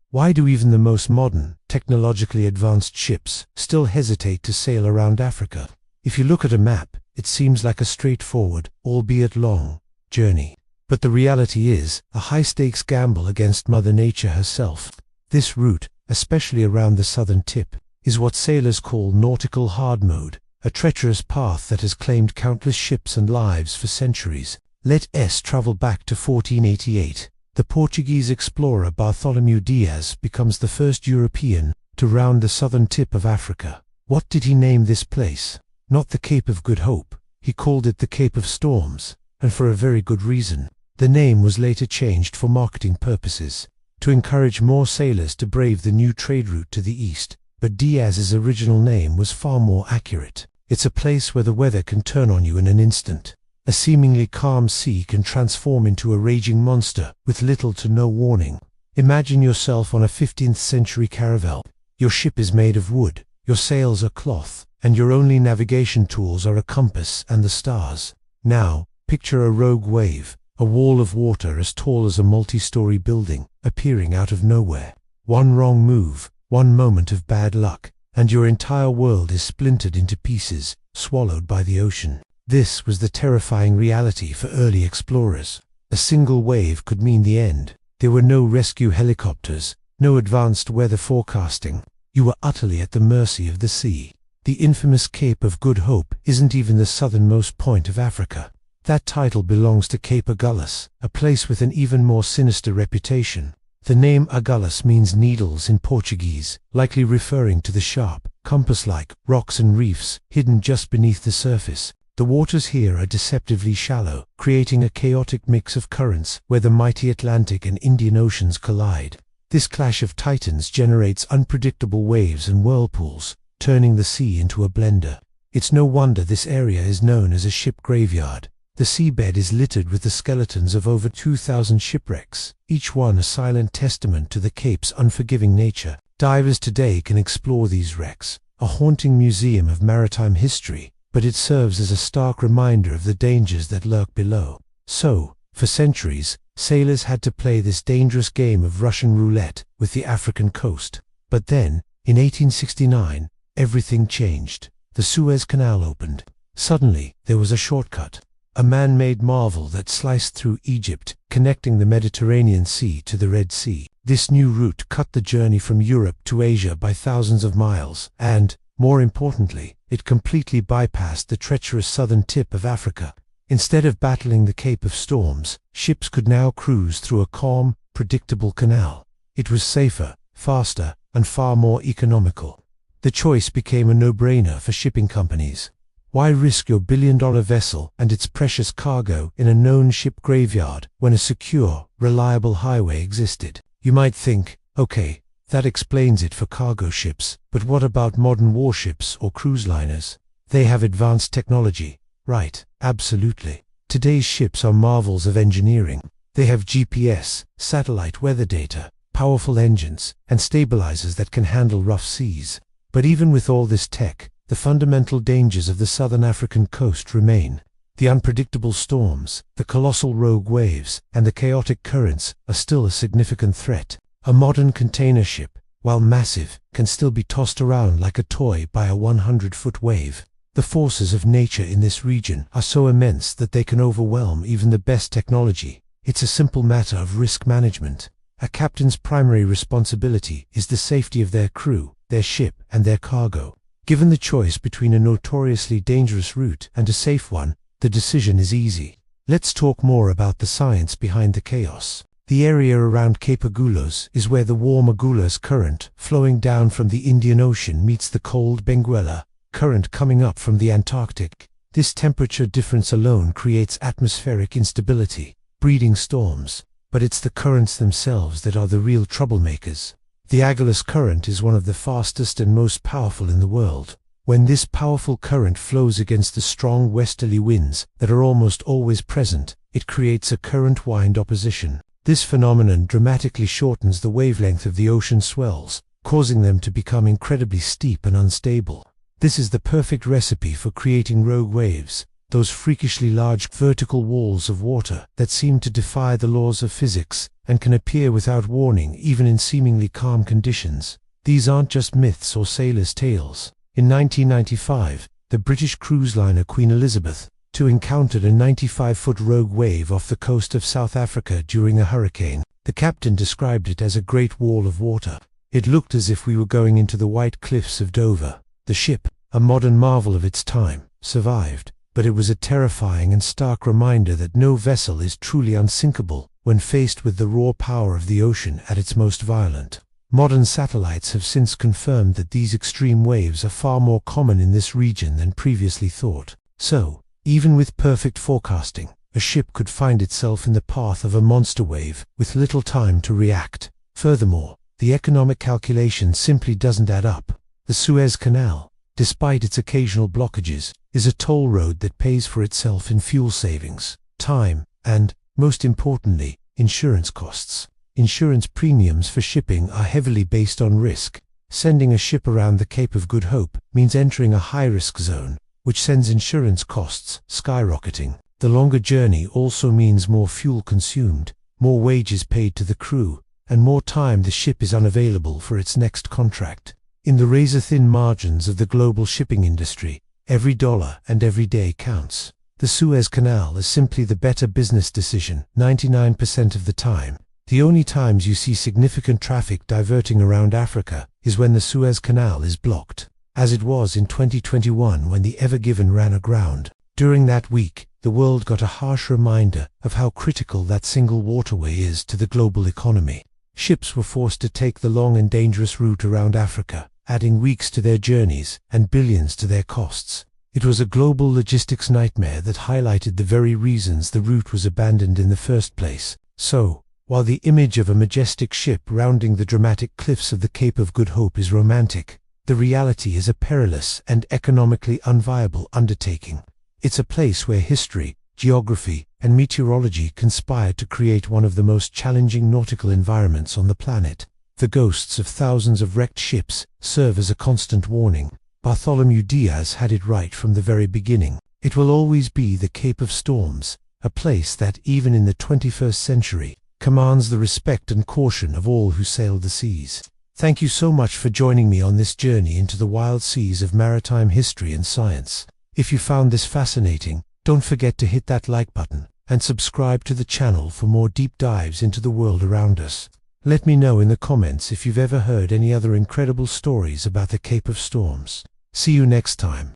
Why do even the most modern, technologically advanced ships still hesitate to sail around Africa? If you look at a map, it seems like a straightforward, albeit long, journey. But the reality is a high-stakes gamble against Mother Nature herself. This route, especially around the southern tip, is what sailors call nautical hard mode, a treacherous path that has claimed countless ships and lives for centuries. Let us travel back to 1488. The Portuguese explorer Bartholomew Diaz becomes the first European to round the southern tip of Africa. What did he name this place? Not the Cape of Good Hope. He called it the Cape of Storms, and for a very good reason. The name was later changed for marketing purposes, to encourage more sailors to brave the new trade route to the east. But Diaz's original name was far more accurate. It's a place where the weather can turn on you in an instant. A seemingly calm sea can transform into a raging monster with little to no warning. Imagine yourself on a 15th century caravel. Your ship is made of wood, your sails are cloth, and your only navigation tools are a compass and the stars. Now, picture a rogue wave, a wall of water as tall as a multi-story building, appearing out of nowhere. One wrong move, one moment of bad luck, and your entire world is splintered into pieces, swallowed by the ocean. This was the terrifying reality for early explorers. A single wave could mean the end. There were no rescue helicopters, no advanced weather forecasting. You were utterly at the mercy of the sea. The infamous Cape of Good Hope isn't even the southernmost point of Africa. That title belongs to Cape Agulhas, a place with an even more sinister reputation. The name Agulhas means needles in Portuguese, likely referring to the sharp, compass-like rocks and reefs hidden just beneath the surface. The waters here are deceptively shallow, creating a chaotic mix of currents where the mighty Atlantic and Indian Oceans collide. This clash of titans generates unpredictable waves and whirlpools, turning the sea into a blender. It's no wonder this area is known as a ship graveyard. The seabed is littered with the skeletons of over 2,000 shipwrecks, each one a silent testament to the Cape's unforgiving nature. Divers today can explore these wrecks, a haunting museum of maritime history, but it serves as a stark reminder of the dangers that lurk below. So, for centuries, sailors had to play this dangerous game of Russian roulette with the African coast. But then, in 1869, everything changed. The Suez Canal opened. Suddenly, there was a shortcut. A man-made marvel that sliced through Egypt, connecting the Mediterranean Sea to the Red Sea. This new route cut the journey from Europe to Asia by thousands of miles, and, more importantly, it completely bypassed the treacherous southern tip of Africa. Instead of battling the Cape of Storms, ships could now cruise through a calm, predictable canal. It was safer, faster, and far more economical. The choice became a no-brainer for shipping companies. Why risk your billion-dollar vessel and its precious cargo in a known ship graveyard when a secure, reliable highway existed? You might think, okay, that explains it for cargo ships, but what about modern warships or cruise liners? They have advanced technology, right? Absolutely. Today's ships are marvels of engineering. They have GPS, satellite weather data, powerful engines, and stabilizers that can handle rough seas. But even with all this tech, the fundamental dangers of the southern African coast remain. The unpredictable storms, the colossal rogue waves, and the chaotic currents are still a significant threat. A modern container ship, while massive, can still be tossed around like a toy by a 100-foot wave. The forces of nature in this region are so immense that they can overwhelm even the best technology. It's a simple matter of risk management. A captain's primary responsibility is the safety of their crew, their ship, and their cargo. Given the choice between a notoriously dangerous route and a safe one, the decision is easy. Let's talk more about the science behind the chaos. The area around Cape Agulhas is where the warm Agulhas current flowing down from the Indian Ocean meets the cold Benguela current coming up from the Antarctic. This temperature difference alone creates atmospheric instability, breeding storms. But it's the currents themselves that are the real troublemakers. The Agulhas current is one of the fastest and most powerful in the world. When this powerful current flows against the strong westerly winds that are almost always present, it creates a current-wind opposition. This phenomenon dramatically shortens the wavelength of the ocean swells, causing them to become incredibly steep and unstable. This is the perfect recipe for creating rogue waves. those freakishly large vertical walls of water that seem to defy the laws of physics and can appear without warning even in seemingly calm conditions. These aren't just myths or sailors' tales. In 1995, the British cruise liner Queen Elizabeth II encountered a 95-foot rogue wave off the coast of South Africa during a hurricane. The captain described it as a great wall of water. It looked as if we were going into the white cliffs of Dover. The ship, a modern marvel of its time, survived, but it was a terrifying and stark reminder that no vessel is truly unsinkable when faced with the raw power of the ocean at its most violent. Modern satellites have since confirmed that these extreme waves are far more common in this region than previously thought. So, even with perfect forecasting, a ship could find itself in the path of a monster wave with little time to react. Furthermore, the economic calculation simply doesn't add up. The Suez Canal, despite its occasional blockages, is a toll road that pays for itself in fuel savings, time, and, most importantly, insurance costs. Insurance premiums for shipping are heavily based on risk. Sending a ship around the Cape of Good Hope means entering a high-risk zone, which sends insurance costs skyrocketing. The longer journey also means more fuel consumed, more wages paid to the crew, and more time the ship is unavailable for its next contract. In the razor-thin margins of the global shipping industry, every dollar and every day counts. The Suez Canal is simply the better business decision 99% of the time. The only times you see significant traffic diverting around Africa is when the Suez Canal is blocked, as it was in 2021 when the Ever Given ran aground. During that week, the world got a harsh reminder of how critical that single waterway is to the global economy. Ships were forced to take the long and dangerous route around Africa, adding weeks to their journeys and billions to their costs. It was a global logistics nightmare that highlighted the very reasons the route was abandoned in the first place. So, while the image of a majestic ship rounding the dramatic cliffs of the Cape of Good Hope is romantic, the reality is a perilous and economically unviable undertaking. It's a place where history, geography, and meteorology conspire to create one of the most challenging nautical environments on the planet. The ghosts of thousands of wrecked ships serve as a constant warning. Bartholomew Diaz had it right from the very beginning. It will always be the Cape of Storms, a place that, even in the 21st century, commands the respect and caution of all who sail the seas. Thank you so much for joining me on this journey into the wild seas of maritime history and science. If you found this fascinating, don't forget to hit that like button and subscribe to the channel for more deep dives into the world around us. Let me know in the comments if you've ever heard any other incredible stories about the Cape of Storms. See you next time.